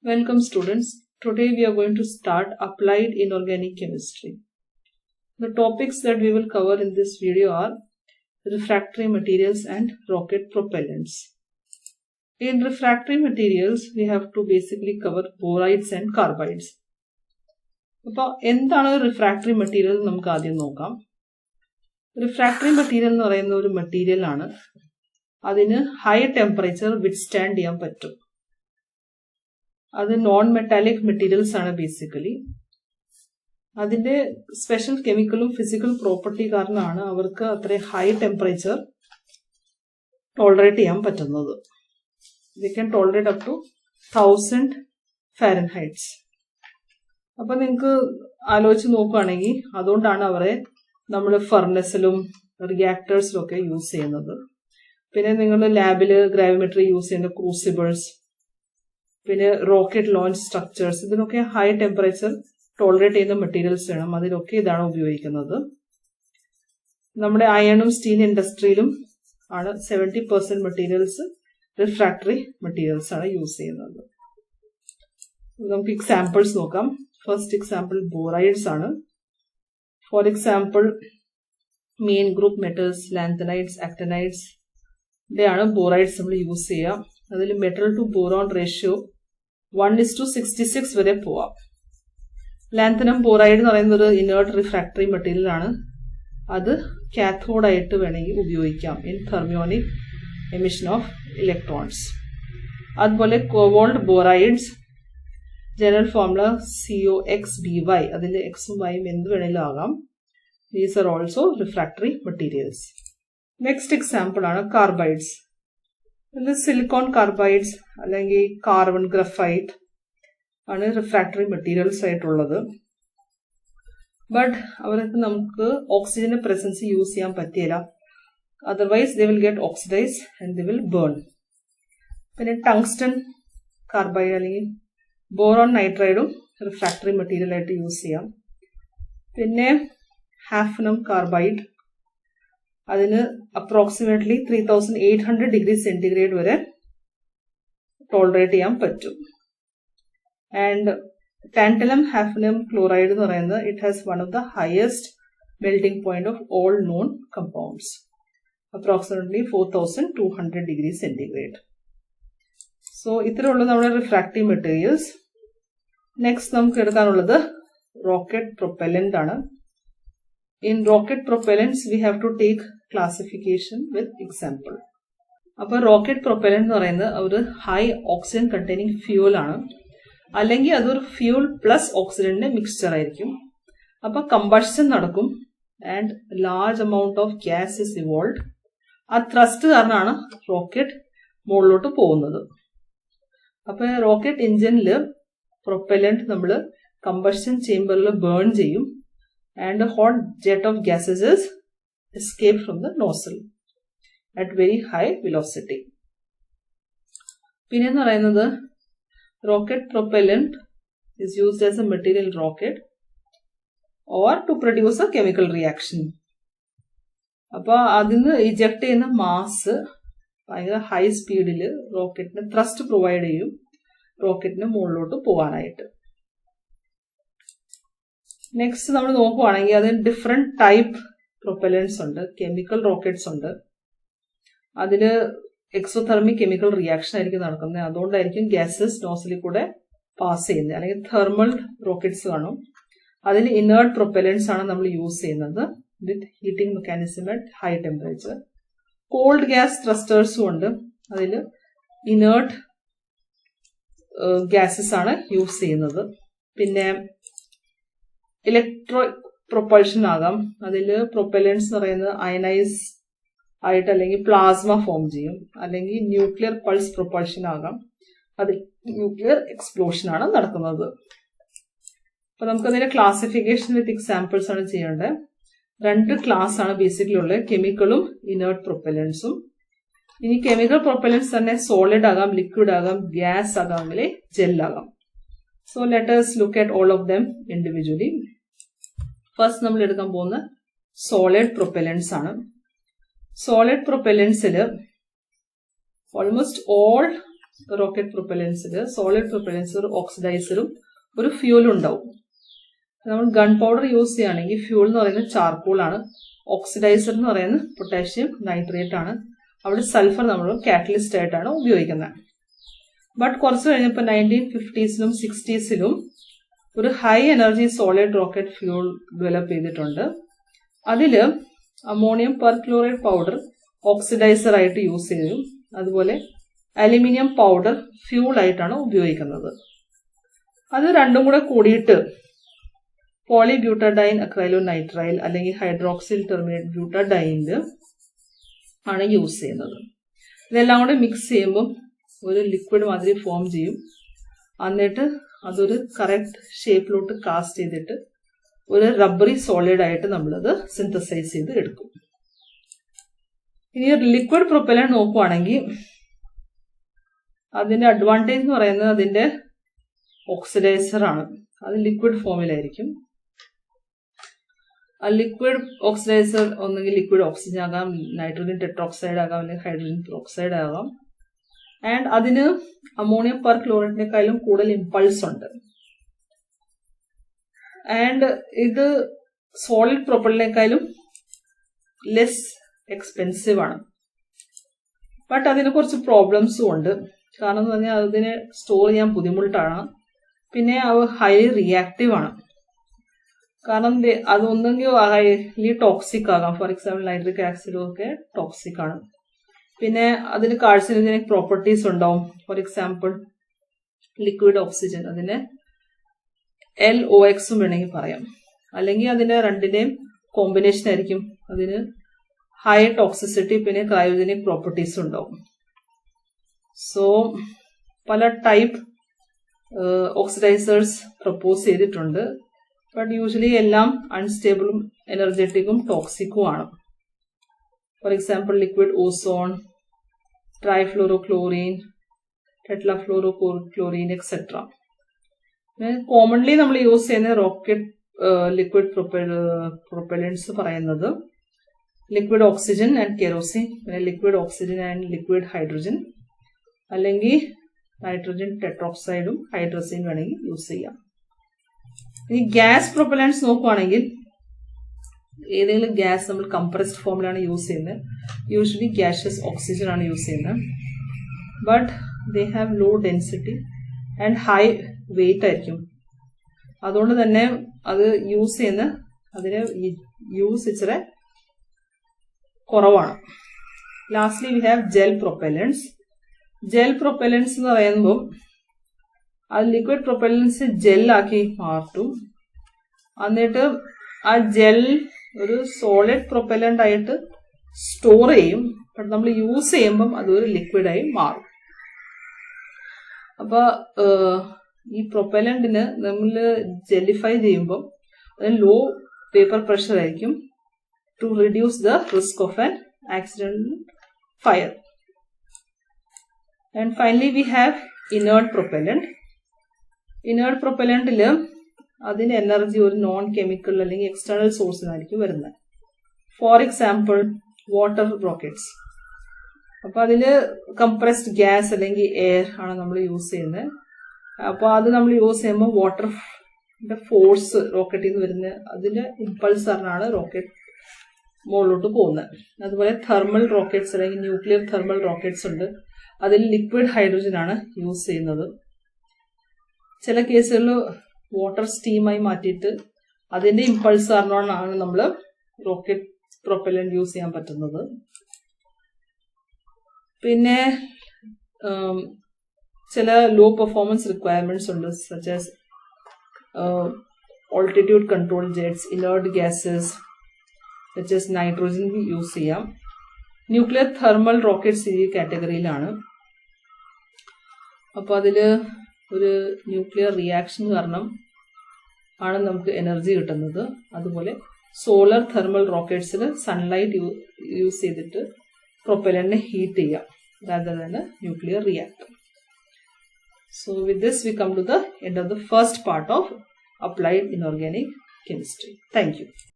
Welcome students. Today we are going to start applied inorganic chemistry. The topics that we will cover in this video are refractory materials and rocket propellants. In refractory materials, we have to basically cover borides and carbides. അപ്പോൾ എന്താണ് refractory material നമുക്ക് ആദ്യം നോക്കാം. Refractory material എന്ന് പറയുന്ന ഒരു material ആണ്. അതിന് ഹൈ ടെമ്പറേച്ചർ വിത്ത്സ്റ്റാൻഡ് ചെയ്യാൻ പറ്റും. അത് നോൺ മെറ്റാലിക് മെറ്റീരിയൽസ് ആണ് ബേസിക്കലി. അതിന്റെ സ്പെഷ്യൽ കെമിക്കലും ഫിസിക്കൽ പ്രോപ്പർട്ടി കാരണമാണ് അവർക്ക് അത്രയും ഹൈ ടെമ്പറേച്ചർ ടോളറേറ്റ് ചെയ്യാൻ പറ്റുന്നത്. They can tolerate up to 1000 fahrenheits. അപ്പൊ നിങ്ങൾക്ക് ആലോചിച്ച് നോക്കുകയാണെങ്കിൽ അതുകൊണ്ടാണ് അവരെ നമ്മൾ ഫർണസിലും റിയാക്ടേഴ്സിലും ഒക്കെ യൂസ് ചെയ്യുന്നത്. പിന്നെ നിങ്ങൾ ലാബിൽ ഗ്രാവിമെട്രി യൂസ് ചെയ്യുന്ന ക്രൂസിബിൾസ്, പിന്നെ റോക്കറ്റ് ലോഞ്ച് സ്ട്രക്ചേഴ്സ്, ഇതിനൊക്കെ ഹൈ ടെമ്പറേച്ചർ ടോളറേറ്റ് ചെയ്യുന്ന മെറ്റീരിയൽസ് വേണം. അതിലൊക്കെ ഇതാണ് ഉപയോഗിക്കുന്നത്. നമ്മുടെ അയണും സ്റ്റീൽ ഇൻഡസ്ട്രിയിലും ആണ് 70% മെറ്റീരിയൽസ് റിഫ്രാക്ടറി മെറ്റീരിയൽസ് ആണ് യൂസ് ചെയ്യുന്നത്. നമുക്ക് എക്സാമ്പിൾസ് നോക്കാം. ഫസ്റ്റ് എക്സാമ്പിൾ ബോറൈഡ്സ് ആണ്. For example main group metals, lanthanides, actinides, ഇവിടെയാണ് ബോറൈഡ്സ് നമ്മൾ യൂസ് ചെയ്യുക. അതിൽ മെറ്റൽ ടു ബോറോൺ റേഷ്യോ 1:66 വരെ പോവാം. ലാന്തനം ബോറൈഡ് എന്ന് പറയുന്നത് ഒരു ഇനേർട്ട് റിഫ്രാക്ടറി മെറ്റീരിയൽ ആണ്. അത് കാഥോഡായിട്ട് വേണമെങ്കിൽ ഉപയോഗിക്കാം in thermionic emission of electrons. അതുപോലെ cobalt borides, general formula COXBY, അതിൽ എക്സും വൈയും എന്ത് വേണമെങ്കിലും ആകാം. These are also refractory materials. Next example ആണ് കാർബൈഡ്സ്. ഇത് സിലിക്കോൺ കാർബൈഡ്സ് അല്ലെങ്കിൽ കാർബൺ ഗ്രഫൈറ്റ് ആണ് റിഫ്രാക്ടറി മെറ്റീരിയൽസ് ആയിട്ടുള്ളത്. ബട്ട് അവർക്ക് നമുക്ക് ഓക്സിജന്റെ പ്രസൻസ് യൂസ് ചെയ്യാൻ പറ്റില്ല. Otherwise they will get oxidise and they will burn. പിന്നെ ടങ്സ്റ്റൺ കാർബൈഡ് അല്ലെങ്കിൽ ബോറോൺ നൈട്രൈഡും റിഫ്രാക്ടറി മെറ്റീരിയൽ ആയിട്ട് യൂസ് ചെയ്യാം. പിന്നെ ഹാഫ്നം കാർബൈഡ്, അതിന് അപ്രോക്സിമേറ്റ്ലി 3800 ഡിഗ്രി സെന്റിഗ്രേഡ് വരെ ടോളറേറ്റ് ചെയ്യാൻ പറ്റും. ആൻഡ് ടാന്റലം ഹാഫ്നം ക്ലോറൈഡ് എന്ന് പറയുന്നത് it has one of the highest melting point of all non compounds, approximately 4200 degree centigrade. So ഇത്രയുള്ള നമ്മുടെ റിഫ്രാക്റ്റീവ് മെറ്റീരിയൽസ്. നെക്സ്റ്റ് നമുക്ക് എടുക്കാനുള്ളത് റോക്കറ്റ് പ്രൊപ്പല്ലന്റ് ആണ്. In rocket propellants we have to take classification with example. അപ്പോൾ rocket propellant എന്ന് പറയുന്നത് ഒരു high oxygen containing fuel ആണ്, അല്ലെങ്കിൽ അതൊരു ഫ്യൂൽ പ്ലസ് ഓക്സിജന്റെ മിക്സ്ചർ ആയിരിക്കും. അപ്പൊ കമ്പഷൻ നടക്കും and large amount of gas is evolve. ആ ത്രസ്റ്റ് കാരണമാണ് റോക്കറ്റ് മുകളിലോട്ട് പോകുന്നത്. അപ്പൊ റോക്കറ്റ് എഞ്ചിനിൽ പ്രൊപ്പല്ലന്റ് നമ്മൾ കമ്പഷൻ ചേംബറിൽ ബേൺ ചെയ്യും and a hot jet of gases is escaped from the nozzle at very high velocity. പിന്നെ എന്ന് പറയുന്നത് rocket propellant is used as a material in rocket or to produce a chemical reaction. അപ്പൊ അതിന് eject ചെയ്യുന്ന mass ഭയങ്കര high സ്പീഡിൽ റോക്കറ്റിന് thrust provide ചെയ്യും റോക്കറ്റിന് മുകളിലോട്ട് പോകാനായിട്ട്. നെക്സ്റ്റ് നമ്മൾ നോക്കുവാണെങ്കിൽ അതിന് ഡിഫറെന്റ് ടൈപ്പ് പ്രൊപ്പല്ലൻസ് ഉണ്ട്. കെമിക്കൽ റോക്കറ്റ്സ് ഉണ്ട്. അതില് എക്സോതെർമിക് കെമിക്കൽ റിയാക്ഷൻ ആയിരിക്കും നടക്കുന്നത്. അതുകൊണ്ടായിരിക്കും ഗ്യാസസ് നോസിലിൽ കൂടെ പാസ് ചെയ്യുന്നത്. അല്ലെങ്കിൽ തെർമൽ റോക്കറ്റ്സ് കാണും. അതിൽ ഇനേർട്ട് പ്രൊപ്പല്ലൻസ് ആണ് നമ്മൾ യൂസ് ചെയ്യുന്നത് with heating mechanism at high temperature. Cold gas ത്രസ്റ്റേഴ്സും ഉണ്ട്. അതിൽ ഇനേർട്ട് ഗ്യാസസ് ആണ് യൂസ് ചെയ്യുന്നത്. പിന്നെ ഇലക്ട്രോ പ്രൊപ്പൾഷൻ ആകാം. അതിൽ പ്രൊപ്പല്ലൻസ് എന്ന് പറയുന്നത് അയനൈസ് ആയിട്ട് അല്ലെങ്കിൽ പ്ലാസ്മ ഫോം ചെയ്യും, അല്ലെങ്കിൽ ന്യൂക്ലിയർ പൾസ് പ്രൊപ്പൾഷൻ ആകാം. അതിൽ ന്യൂക്ലിയർ എക്സ്പ്ലോഷൻ ആണ് നടക്കുന്നത്. അപ്പൊ നമുക്കതിന്റെ ക്ലാസിഫിക്കേഷൻ വിത്ത് എക്സാമ്പിൾസ് ആണ് ചെയ്യേണ്ടത്. 2 ക്ലാസ് ആണ് ബേസിക്കലി ഉള്ളത്, കെമിക്കലും ഇനേർട്ട് പ്രൊപ്പല്ലൻസും. ഇനി കെമിക്കൽ പ്രൊപ്പല്ലൻസ് തന്നെ സോളിഡ് ആകാം, ലിക്വിഡ് ആകാം, ഗ്യാസ് ആകാം, അല്ലെങ്കിൽ ജെൽ ആകാം. So let us look at all of them individually. First നമ്മൾ എടുക്കാൻ പോകുന്ന സോളിഡ് പ്രൊപ്പല്ലൻസ് ആണ്. സോളിഡ് പ്രൊപ്പല്ലൻസിൽ ഓൾമോസ്റ്റ് ഓൾ റോക്കറ്റ് പ്രൊപ്പലൻസിൽ സോളിഡ് പ്രൊപ്പലൻസ് ഒരു ഓക്സിഡൈസറും ഒരു ഫ്യൂലും ഉണ്ടാവും. നമ്മൾ ഗൺ പൗഡർ യൂസ് ചെയ്യുകയാണെങ്കിൽ ഫ്യൂൾ എന്ന് പറയുന്നത് ചാർക്കോൾ ആണ്, ഓക്സിഡൈസർ എന്ന് പറയുന്നത് പൊട്ടാഷ്യം നൈട്രേറ്റ് ആണ്. അവിടെ സൾഫർ നമ്മൾ കാറ്റലിസ്റ്റ് ആയിട്ടാണ് ഉപയോഗിക്കുന്നത്. ബട്ട് കുറച്ച് കഴിഞ്ഞപ്പോൾ 1950s 60s ഒരു high energy solid rocket fuel develop ചെയ്തിട്ടുണ്ട്. അതിൽ അമോണിയം പെർക്ലോറൈഡ് പൗഡർ ഓക്സിഡൈസർ ആയിട്ട് യൂസ് ചെയ്തു. അതുപോലെ അലുമിനിയം പൗഡർ ഫ്യൂൾ ആയിട്ടാണ് ഉപയോഗിക്കുന്നത്. അത് രണ്ടും കൂടെ കൂടിയിട്ട് പോളിബ്യൂട്ടഡൈൻ അക്രൈലോനൈട്രൈൽ അല്ലെങ്കിൽ ഹൈഡ്രോക്സിൽ ടെർമിനേറ്റ് ബ്യൂട്ടഡൈനിൽ ആണ് യൂസ് ചെയ്യുന്നത്. ഇതെല്ലാം കൂടെ മിക്സ് ചെയ്യുമ്പം ഒരു ലിക്വിഡ് മാതിരി ഫോം ചെയ്യും. എന്നിട്ട് അതൊരു കറക്റ്റ് ഷേപ്പിലോട്ട് കാസ്റ്റ് ചെയ്തിട്ട് ഒരു റബ്ബറി സോളിഡ് ആയിട്ട് നമ്മളത് സിന്തസൈസ് ചെയ്ത് എടുക്കും. ഇനി ലിക്വിഡ് പ്രൊപ്പലന്റ് നോക്കുവാണെങ്കിൽ അതിന്റെ അഡ്വാൻറ്റേജ് എന്ന് പറയുന്നത് അതിന്റെ ഓക്സിഡൈസർ ആണ്. അത് ലിക്വിഡ് ഫോമിലായിരിക്കും. ആ ലിക്വിഡ് ഓക്സിഡൈസർ ഒന്നുകിൽ ലിക്വിഡ് ഓക്സിജൻ ആകാം, നൈട്രജൻ ടെട്രോക്സൈഡ് ആകാം, അല്ലെങ്കിൽ ഹൈഡ്രജൻ പെറോക്സൈഡ് ആകാം. ആൻഡ് അതിന് അമോണിയം പെർക്ലോറൈഡിനെക്കാളും കൂടുതൽ ഇമ്പൾസ് ഉണ്ട്. ആൻഡ് ഇത് സോളിഡ് പ്രൊപ്പലിനേക്കാളും ലെസ് എക്സ്പെൻസീവ് ആണ്. ബട്ട് അതിന് കുറച്ച് പ്രോബ്ലംസും ഉണ്ട്. കാരണം എന്ന് പറഞ്ഞാൽ അതിനെ സ്റ്റോർ ചെയ്യാൻ ബുദ്ധിമുട്ടാണ്. പിന്നെ അത് ഹൈലി റിയാക്റ്റീവ് ആണ്. കാരണം അതൊന്നെങ്കിൽ ഹൈലി ടോക്സിക് ആകാം. ഫോർ എക്സാമ്പിൾ നൈട്രിക് ആസിഡും ഒക്കെ ടോക്സിക് ആണ്. പിന്നെ അതിന് കാർസിനോജനിക് പ്രോപ്പർട്ടീസ് ഉണ്ടാവും. ഫോർ എക്സാമ്പിൾ ലിക്വിഡ് ഓക്സിജൻ, അതിന് LOX വേണമെങ്കിൽ പറയാം. അല്ലെങ്കിൽ അതിന്റെ രണ്ടിന്റെയും കോമ്പിനേഷൻ ആയിരിക്കും. അതിന് ഹൈ ടോക്സിസിറ്റി പിന്നെ ക്രയോജനിക് പ്രോപ്പർട്ടീസ് ഉണ്ടാവും. സോ പല ടൈപ്പ് ഓക്സിഡൈസേഴ്സ് പ്രപ്പോസ് ചെയ്തിട്ടുണ്ട്. ബട്ട് യൂഷ്വലി എല്ലാം അൺസ്റ്റേബിളും എനർജറ്റിക്കും ടോക്സിക്കും ആണ്. For example liquid ozone, trifluorochlorine, tetrafluorochlorine etcetera. Commonly നമ്മൾ യൂസ് ചെയ്യുന്ന റോക്കറ്റ് ലിക്വിഡ് പ്രൊപ്പലൻസ് പറയുന്നത് ലിക്വിഡ് ഓക്സിജൻ ആൻഡ് കെറോസിൻ, പിന്നെ liquid oxygen and liquid hydrogen, അല്ലെങ്കിൽ നൈട്രജൻ ടെട്രോക്സൈഡും ഹൈഡ്രസിൻ വേണമെങ്കിൽ യൂസ് ചെയ്യാം. ഇനി ഗ്യാസ് പ്രൊപ്പലൻസ് നോക്കുവാണെങ്കിൽ ഏതെങ്കിലും ഗ്യാസ് നമ്മൾ കംപ്രസ്ഡ് ഫോമിലാണ് യൂസ് ചെയ്യുന്നത്. യൂഷ്വലി ഗ്യാഷ്യസ് ഓക്സിജൻ ആണ് യൂസ് ചെയ്യുന്നത്. But they have low density and high weight ആയിരിക്കും. അതുകൊണ്ട് തന്നെ അത് യൂസ് ചെയ്യുന്ന അതിന് യൂസ് ഇച്ചിരി കുറവാണ്. Lastly we have gel propellants. Gel propellants എന്ന് പറയുമ്പോൾ അത് ലിക്വിഡ് പ്രൊപ്പലൻസ് ജെല്ലാക്കി മാറ്റും. എന്നിട്ട് ആ ജെൽ ഒരു സോളിഡ് പ്രൊപ്പലന്റ് ആയിട്ട് സ്റ്റോർ ചെയ്യും. ബട്ട് നമ്മൾ യൂസ് ചെയ്യുമ്പം അതൊരു ലിക്വിഡായി മാറും. അപ്പൊ ഈ പ്രൊപ്പലന്റിന് നമ്മൾ ജെല്ലിഫൈ ചെയ്യുമ്പോൾ അതിന് ലോ വേപ്പർ പ്രഷർ ആയിരിക്കും to reduce the risk of an accident fire. And finally we have inert propellant. Inert പ്രൊപ്പലന്റിൽ അതിന്റെ എനർജി ഒരു നോൺ കെമിക്കൽ അല്ലെങ്കിൽ എക്സ്റ്റേണൽ സോഴ്സിൽ നിന്നായിരിക്കും വരുന്നത്. For example water rockets. അപ്പൊ അതില് കംപ്രസ്ഡ് ഗ്യാസ് അല്ലെങ്കിൽ എയർ ആണ് നമ്മൾ യൂസ് ചെയ്യുന്നത്. അപ്പൊ അത് നമ്മൾ യൂസ് ചെയ്യുമ്പോൾ വാട്ടറിന്റെ ഫോഴ്സ് റോക്കറ്റിൽ നിന്ന് വരുന്ന അതിന്റെ ഇമ്പൾസറിനാണ് റോക്കറ്റ് മുകളിലോട്ട് പോകുന്നത്. അതുപോലെ തെർമൽ റോക്കറ്റ്സ് അല്ലെങ്കിൽ ന്യൂക്ലിയർ തെർമൽ റോക്കറ്റ്സ് ഉണ്ട്. അതിൽ ലിക്വിഡ് ഹൈഡ്രജൻ ആണ് യൂസ് ചെയ്യുന്നത്. ചില കേസുകളിൽ വാട്ടർ സ്റ്റീമായി മാറ്റിയിട്ട് അതിന്റെ ഇമ്പൾസറിനാണ് നമ്മൾ റോക്കറ്റ് പ്രൊപ്പലന്റ് യൂസ് ചെയ്യാൻ പറ്റുന്നത്. പിന്നെ ചില ലോ പെർഫോമൻസ് റിക്വയർമെന്റ്സ് ഉണ്ട്, such as altitude control jets, inert gases such as nitrogen use ചെയ്യാം. ന്യൂക്ലിയർ തെർമൽ റോക്കറ്റ്സ് ഈ കാറ്റഗറിയിലാണ്. അപ്പോൾ അതിൽ ഒരു ന്യൂക്ലിയർ റിയാക്ഷൻ കാരണം ആണ് നമുക്ക് എനർജി കിട്ടുന്നത്. അതുപോലെ സോളർ തെർമൽ റോക്കറ്റ്സിൽ സൺലൈറ്റ് യൂസ് ചെയ്തിട്ട് പ്രൊപ്പലന്റിനെ ഹീറ്റ് ചെയ്യാം rather than a nuclear reactor. So with this we come to the end of the first part of applied inorganic chemistry. Thank you.